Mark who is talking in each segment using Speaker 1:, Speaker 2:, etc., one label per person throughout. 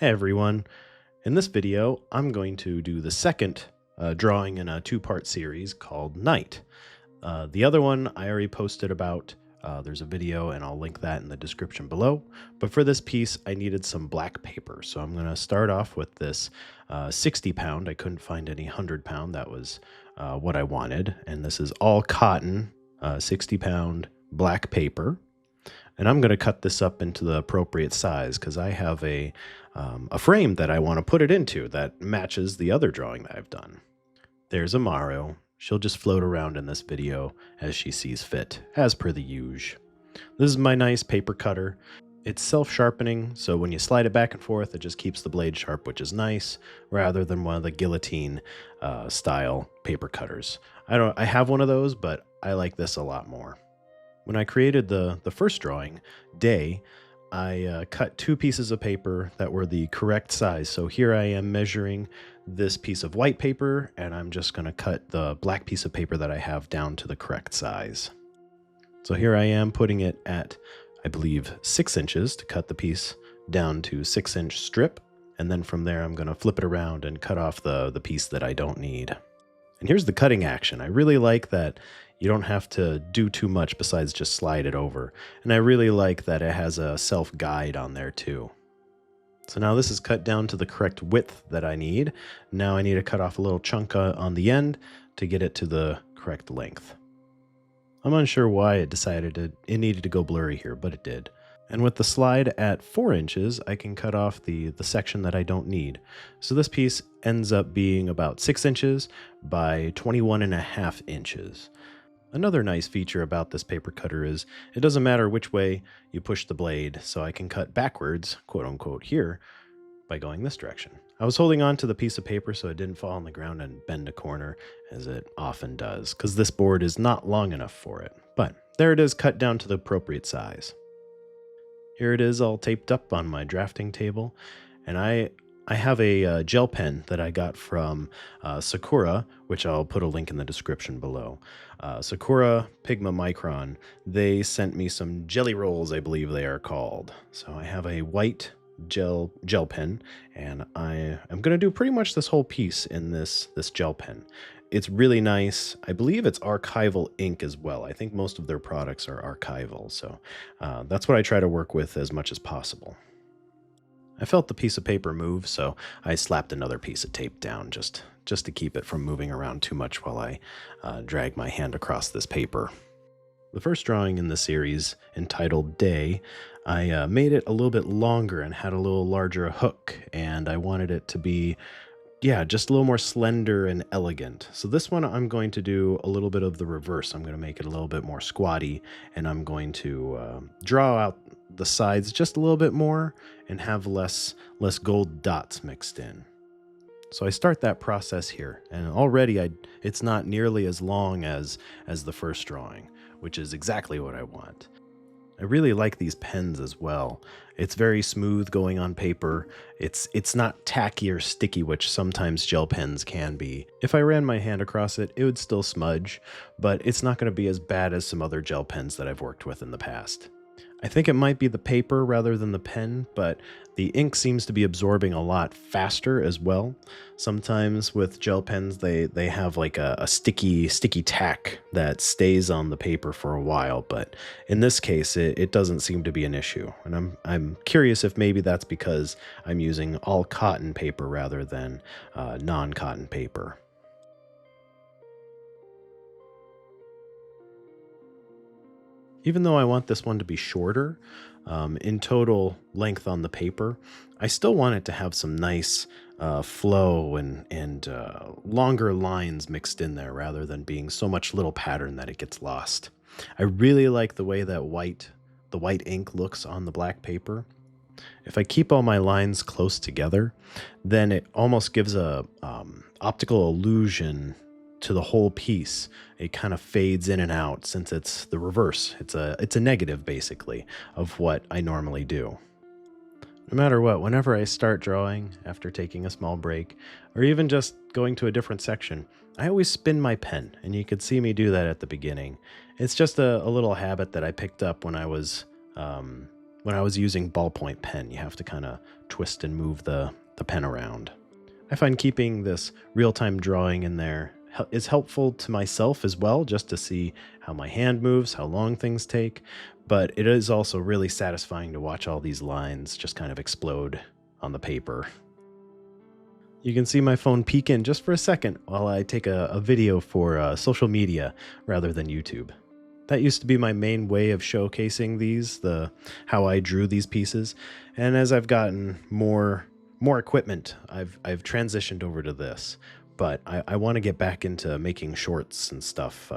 Speaker 1: Hey everyone, in this video I'm going to do the second drawing in a two-part series called Night. The other one I already posted about, there's a video and I'll link that in the description below, but for this piece I needed some black paper, so I'm going to start off with this 60 pound, I couldn't find any 100 pound, that was what I wanted, and this is all cotton, 60 pound black paper. And I'm going to cut this up into the appropriate size because I have a frame that I want to put it into that matches the other drawing that I've done. There's Amaro. She'll just float around in this video as she sees fit, as per the usual. This is my nice paper cutter. It's self-sharpening, so when you slide it back and forth, it just keeps the blade sharp, which is nice, rather than one of the guillotine style paper cutters. I have one of those, but I like this a lot more. When I created the first drawing, Day, I cut two pieces of paper that were the correct size. So here I am measuring this piece of white paper, and I'm just going to cut the black piece of paper that I have down to the correct size. So here I am putting it at, I believe, 6 inches to cut the piece down to 6-inch strip. And then from there, I'm going to flip it around and cut off the piece that I don't need. And here's the cutting action. I really like that you don't have to do too much besides just slide it over. And I really like that it has a self-guide on there too. So now this is cut down to the correct width that I need. Now I need to cut off a little chunk on the end to get it to the correct length. I'm unsure why it needed to go blurry here, but it did. And with the slide at 4 inches, I can cut off the section that I don't need. So this piece ends up being about 6 inches by 21.5 inches. Another nice feature about this paper cutter is it doesn't matter which way you push the blade, so I can cut backwards, quote unquote, here by going this direction. I was holding on to the piece of paper so it didn't fall on the ground and bend a corner, as it often does, because this board is not long enough for it. But there it is, cut down to the appropriate size. Here it is all taped up on my drafting table, and I have a gel pen that I got from Sakura, which I'll put a link in the description below. Sakura Pigma Micron, they sent me some jelly rolls, I believe they are called. So I have a white gel pen, and I am going to do pretty much this whole piece in this gel pen. It's really nice. I believe it's archival ink as well. I think most of their products are archival, so that's what I try to work with as much as possible. I felt the piece of paper move, so I slapped another piece of tape down just to keep it from moving around too much while I drag my hand across this paper. The first drawing in the series, entitled Day, I made it a little bit longer and had a little larger hook, and I wanted it to be, yeah, just a little more slender and elegant. So this one I'm going to do a little bit of the reverse. I'm going to make it a little bit more squatty, and I'm going to draw out the sides just a little bit more and have less gold dots mixed in. So I start that process here, and already it's not nearly as long as the first drawing, which is exactly what I want. I really like these pens as well. It's very smooth going on paper. It's not tacky or sticky, which sometimes gel pens can be. If I ran my hand across it, it would still smudge, but it's not going to be as bad as some other gel pens that I've worked with in the past. I think it might be the paper rather than the pen, but the ink seems to be absorbing a lot faster as well. Sometimes with gel pens, they have like a sticky tack that stays on the paper for a while, but in this case, it doesn't seem to be an issue. And I'm curious if maybe that's because I'm using all cotton paper rather than non-cotton paper. Even though I want this one to be shorter, in total length on the paper, I still want it to have some nice flow and longer lines mixed in there rather than being so much little pattern that it gets lost. I really like the way that the white ink looks on the black paper. If I keep all my lines close together, then it almost gives a optical illusion to the whole piece. It kind of fades in and out since it's the reverse. It's a negative basically of what I normally do. No matter what, whenever I start drawing after taking a small break or even just going to a different section, I always spin my pen, and you could see me do that at the beginning. It's just a little habit that I picked up when I was using ballpoint pen. You have to kind of twist and move the pen around. I find keeping this real-time drawing in there is helpful to myself as well, just to see how my hand moves, how long things take, but it is also really satisfying to watch all these lines just kind of explode on the paper. You can see my phone peek in just for a second while I take a video for social media rather than YouTube. That used to be my main way of showcasing these, how I drew these pieces, and as I've gotten more equipment, I've transitioned over to this. But I want to get back into making shorts and stuff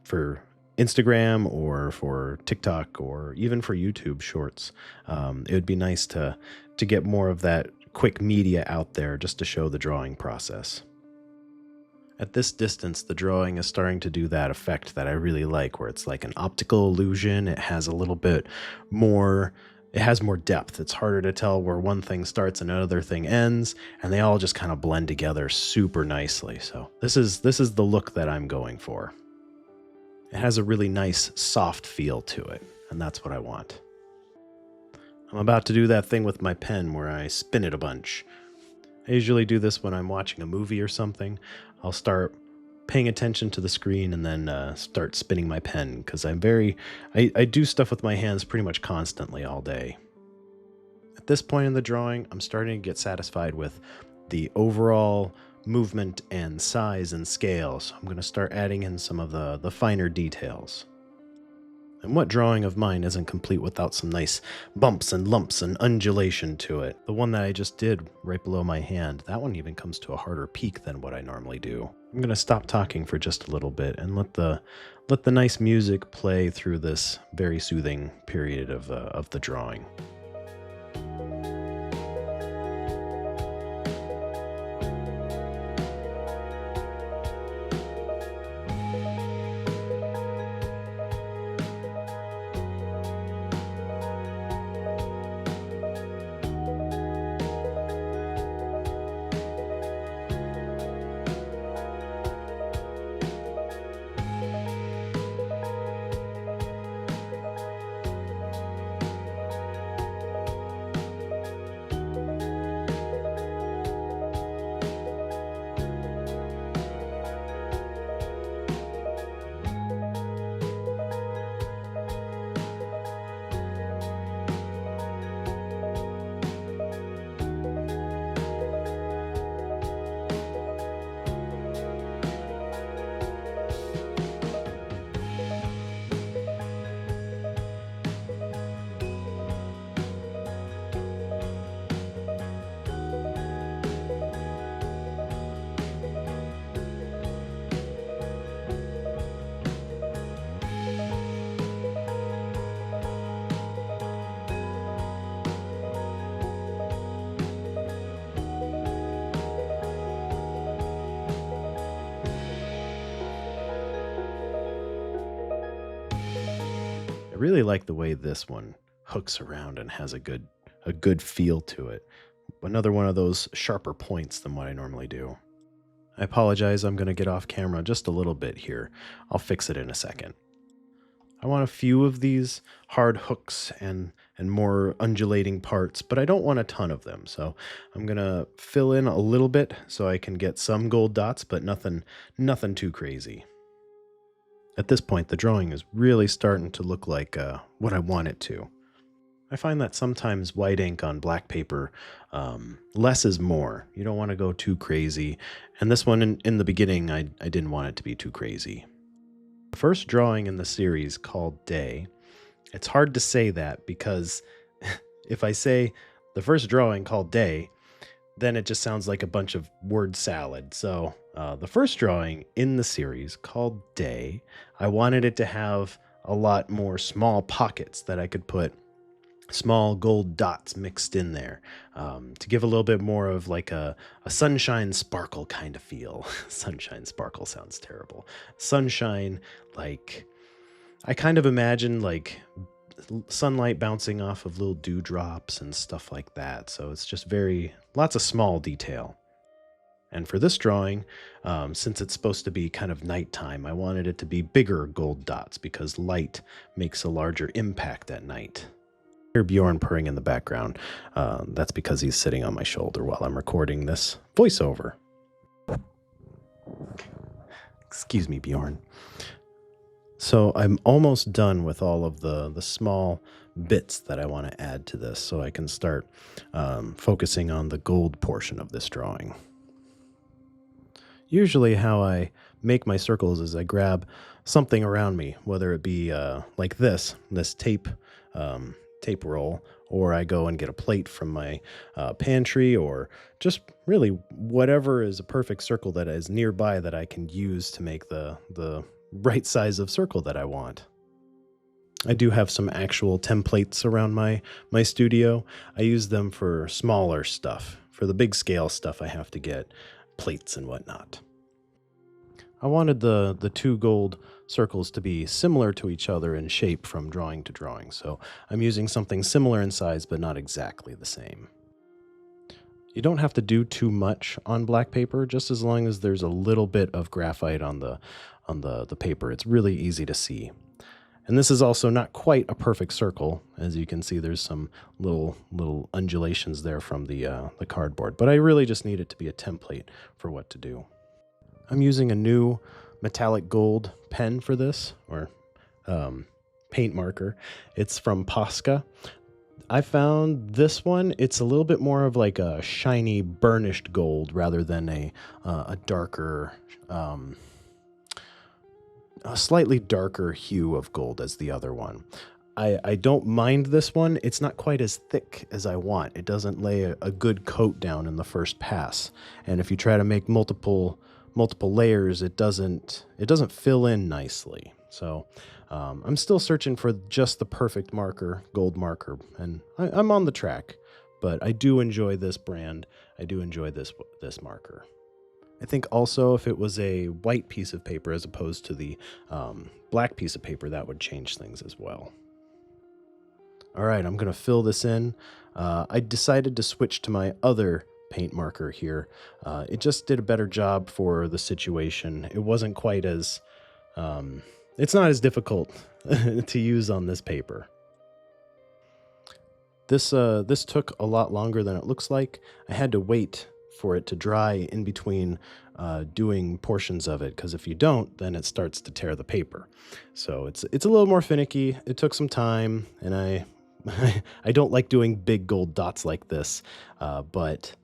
Speaker 1: for Instagram or for TikTok or even for YouTube shorts. It would be nice to get more of that quick media out there just to show the drawing process. At this distance, the drawing is starting to do that effect that I really like, where it's like an optical illusion. It has a little bit more, it has more depth. It's harder to tell where one thing starts and another thing ends, and they all just kind of blend together super nicely. So this is the look that I'm going for. It has a really nice soft feel to it, and that's what I want. I'm about to do that thing with my pen where I spin it a bunch. I usually do this when I'm watching a movie or something. I'll start paying attention to the screen and then start spinning my pen, because I do stuff with my hands pretty much constantly all day. At this point in the drawing, I'm starting to get satisfied with the overall movement and size and scale, so I'm going to start adding in some of the finer details. And what drawing of mine isn't complete without some nice bumps and lumps and undulation to it? The one that I just did right below my hand, that one even comes to a harder peak than what I normally do. I'm going to stop talking for just a little bit and let the nice music play through this very soothing period of the drawing. I really like the way this one hooks around and has a good feel to it. Another one of those sharper points than what I normally do. I apologize, I'm going to get off camera just a little bit here. I'll fix it in a second. I want a few of these hard hooks and more undulating parts, but I don't want a ton of them. So I'm going to fill in a little bit so I can get some gold dots, but nothing too crazy. At this point, the drawing is really starting to look like what I want it to. I find that sometimes white ink on black paper, less is more. You don't want to go too crazy. And this one in the beginning, I didn't want it to be too crazy. The first drawing in the series, called Day, it's hard to say that because if I say the first drawing called Day, then it just sounds like a bunch of word salad. So the first drawing in the series, called Day, I wanted it to have a lot more small pockets that I could put small gold dots mixed in there to give a little bit more of like a sunshine sparkle kind of feel. Sunshine sparkle sounds terrible. Sunshine, like, I kind of imagine like sunlight bouncing off of little dewdrops and stuff like that. So it's just lots of small detail. And for this drawing, since it's supposed to be kind of nighttime, I wanted it to be bigger gold dots because light makes a larger impact at night. Hear Bjorn purring in the background. That's because he's sitting on my shoulder while I'm recording this voiceover. Excuse me, Bjorn. So I'm almost done with all of the small bits that I want to add to this, so I can start focusing on the gold portion of this drawing. Usually how I make my circles is I grab something around me, whether it be like this tape roll, or I go and get a plate from my pantry, or just really whatever is a perfect circle that is nearby that I can use to make the right size of circle that I want. I do have some actual templates around my studio. I use them for smaller stuff. For the big scale stuff, I have to get plates and whatnot. I wanted the two gold circles to be similar to each other in shape from drawing to drawing, so I'm using something similar in size but not exactly the same. You don't have to do too much on black paper, just as long as there's a little bit of graphite on the paper. It's really easy to see. And this is also not quite a perfect circle. As you can see, there's some little undulations there from the cardboard, but I really just need it to be a template for what to do. I'm using a new metallic gold pen for this, or paint marker. It's from Posca. I found this one, it's a little bit more of like a shiny burnished gold rather than a darker, a slightly darker hue of gold as the other one. I don't mind this one. It's not quite as thick as I want. It doesn't lay a good coat down in the first pass. And if you try to make multiple layers, it doesn't fill in nicely. So I'm still searching for just the perfect marker, gold marker, and I'm on the track, but I do enjoy this brand. I do enjoy this marker. I think also if it was a white piece of paper as opposed to the black piece of paper, that would change things as well. All right, I'm going to fill this in. I decided to switch to my other paint marker here. It just did a better job for the situation. It wasn't quite as, it's not as difficult to use on this paper. This took a lot longer than it looks like. I had to wait for it to dry in between doing portions of it, because if you don't, then it starts to tear the paper. So it's a little more finicky. It took some time, and I don't like doing big gold dots like this, but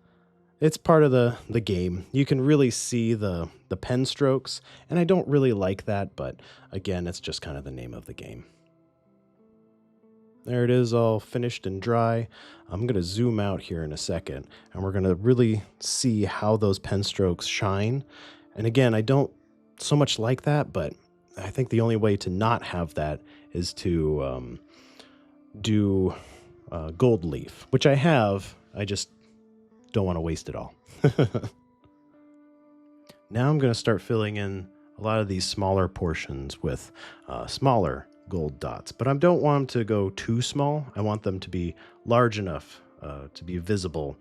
Speaker 1: it's part of the game. You can really see the pen strokes, and I don't really like that, but again, it's just kind of the name of the game. There it is, all finished and dry. I'm going to zoom out here in a second, and we're going to really see how those pen strokes shine. And again, I don't so much like that, but I think the only way to not have that is to do gold leaf, which I have. I just don't want to waste it all. Now I'm going to start filling in a lot of these smaller portions with smaller gold dots, but I don't want them to go too small. I want them to be large enough to be visible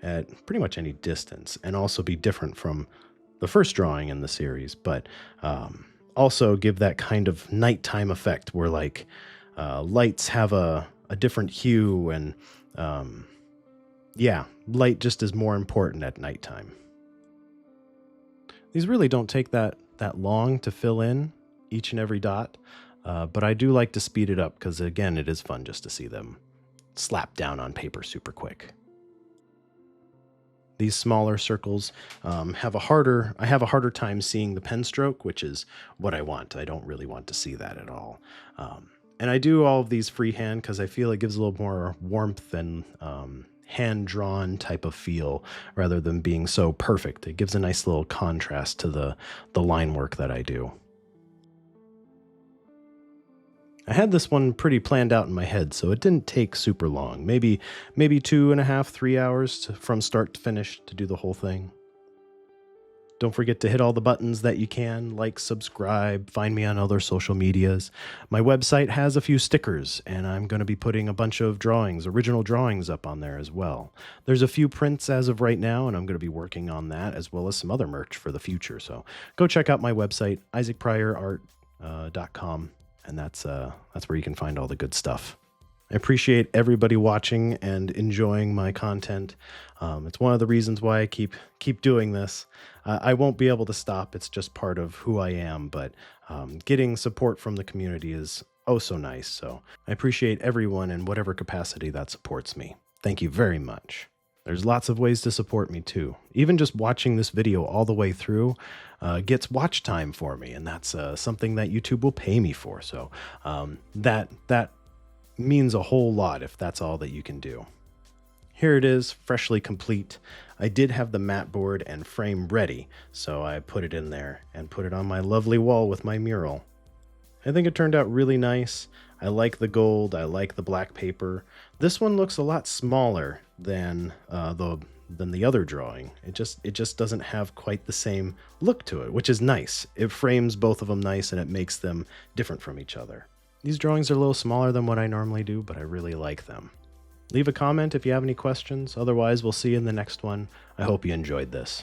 Speaker 1: at pretty much any distance, and also be different from the first drawing in the series, but also give that kind of nighttime effect where like lights have a different hue, and yeah, light just is more important at nighttime. These really don't take that long to fill in each and every dot, but I do like to speed it up because, again, it is fun just to see them slap down on paper super quick. These smaller circles I have a harder time seeing the pen stroke, which is what I want. I don't really want to see that at all. And I do all of these freehand because I feel it gives a little more warmth and hand-drawn type of feel rather than being so perfect. It gives a nice little contrast to the line work that I do. I had this one pretty planned out in my head, so it didn't take super long. Maybe 2.5, 3 hours from start to finish to do the whole thing. Don't forget to hit all the buttons that you can, like, subscribe, find me on other social medias. My website has a few stickers, and I'm going to be putting a bunch of drawings, original drawings up on there as well. There's a few prints as of right now, and I'm going to be working on that, as well as some other merch for the future. So go check out my website, isaacpryorart.com. And that's where you can find all the good stuff. I appreciate everybody watching and enjoying my content. It's one of the reasons why I keep doing this. I won't be able to stop. It's just part of who I am, but getting support from the community is oh so nice. So I appreciate everyone in whatever capacity that supports me. Thank you very much. There's lots of ways to support me too. Even just watching this video all the way through gets watch time for me, and that's something that YouTube will pay me for. So that means a whole lot if that's all that you can do. Here it is, freshly complete. I did have the mat board and frame ready, so I put it in there and put it on my lovely wall with my mural. I think it turned out really nice. I like the gold, I like the black paper. This one looks a lot smaller than the other drawing. It just doesn't have quite the same look to it, which is nice. It frames both of them nice and it makes them different from each other. These drawings are a little smaller than what I normally do, but I really like them. Leave a comment if you have any questions. Otherwise, we'll see you in the next one. I hope you enjoyed this.